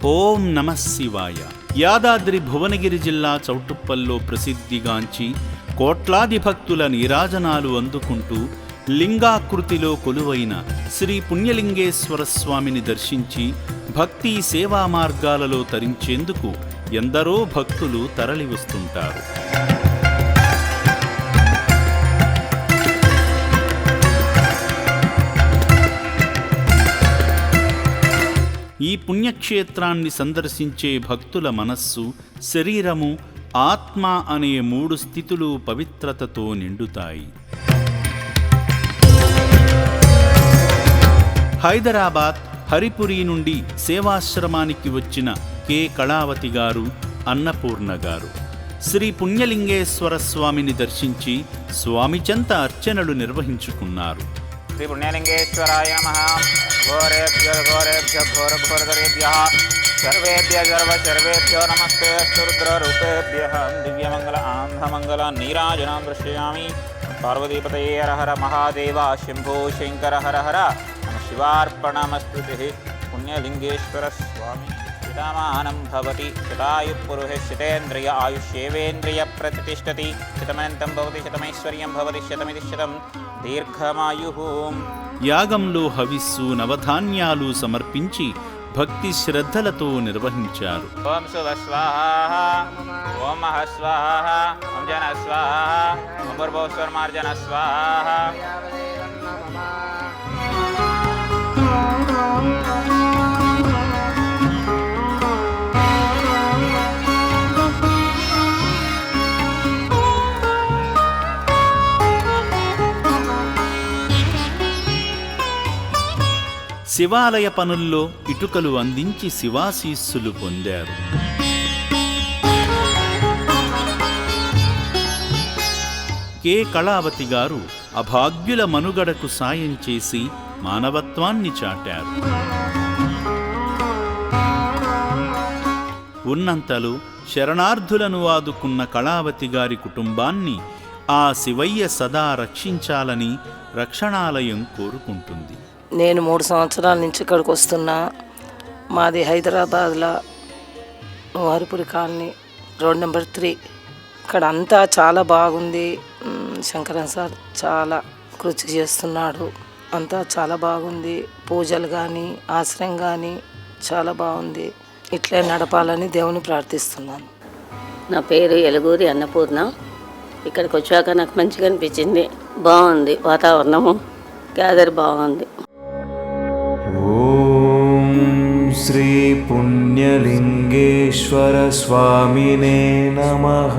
ఓం నమః శివాయ. యాదాద్రి భువనగిరి జిల్లా చౌటుప్పల్లో ప్రసిద్ధిగాంచి కోట్లాది భక్తుల నీరాజనాలు అందుకుంటూ లింగాకృతిలో కొలువైన శ్రీ పుణ్యలింగేశ్వర స్వామిని దర్శించి భక్తి సేవా మార్గాలలో తరించేందుకు ఎందరో భక్తులు తరలివస్తుంటారు. ఈ పుణ్యక్షేత్రాన్ని సందర్శించే భక్తుల మనస్సు, శరీరము, ఆత్మ అనే 3 స్థితులు పవిత్రతతో నిండుతాయి. హైదరాబాద్ హరిపురి నుండి సేవాశ్రమానికి వచ్చిన కె కళావతి గారు, అన్నపూర్ణ గారు శ్రీ పుణ్యలింగేశ్వర స్వామిని దర్శించి స్వామి చెంత అర్చనలు నిర్వహించుకున్నారు. శ్రీ పుణ్యలింగేశ్వరాయ నమః. ఘోరేభ్యో ఘోరేభ్యో ఘోరఘోరధరేభ్యః సర్వేభ్యో నమస్తే అస్తు రుద్రరూపేభ్యః. దివ్యమంగళ ఆంధ్రమంగళ నీరాజనాం దృశ్యామి. పార్వతీపతయే హర హర మహాదేవ శంభో శంకర హర హర. శివార్పణమస్తు. పుణ్యలింగేశ్వర స్వామి శతమానం భవతి. శతాయుఃపురుషే శతేంద్రియ ఆయుష్యేవేంద్రియ ప్రతిష్టతి. శతమనంతం భవతి శతమైశ్వర్యం భవతి శతమితి శతం దీర్ఘమాయుః. యాగంలో హవిస్సు, నవధాన్యాలు సమర్పించి భక్తి శ్రద్ధలతో నిర్వహించారు. ఓం శుభ స్వాహ, ఓం మహ స్వాహ, ఓం జన స్వాహ, ఓం భూర్భువస్సువర్మార్జన స్వాహ. శివాలయ పనుల్లో ఇటుకలు అందించి శివాశీస్సులు పొందారు. కె కళావతి గారు అభాగ్యుల మనుగడకు సాయం చేసి మానవత్వాన్ని చాటారు. ఉన్నంతలో శరణార్థులను ఆదుకున్న కళావతి గారి కుటుంబాన్ని ఆ శివయ్య సదా రక్షించాలని రక్షణాలయం కోరుకుంటుంది. నేను 3 సంవత్సరాల నుంచి ఇక్కడికి వస్తున్నా. మాది హైదరాబాద్లో హరిపురి కాలనీ, రోడ్ నెంబర్ 3. ఇక్కడ అంతా చాలా బాగుంది. శంకరన్ సార్ చాలా కృషి చేస్తున్నాడు. అంతా చాలా బాగుంది. పూజలు కానీ ఆశ్రయం కానీ చాలా బాగుంది. ఇట్లే నడపాలని దేవుని ప్రార్థిస్తున్నాను. నా పేరు ఎలుగూరి అన్నపూర్ణ. ఇక్కడికి వచ్చాక నాకు మంచిగా అనిపించింది. బాగుంది వాతావరణము, గ్యాదర్ బాగుంది. ఓం శ్రీ పుణ్యలింగేశ్వర స్వామినే నమః.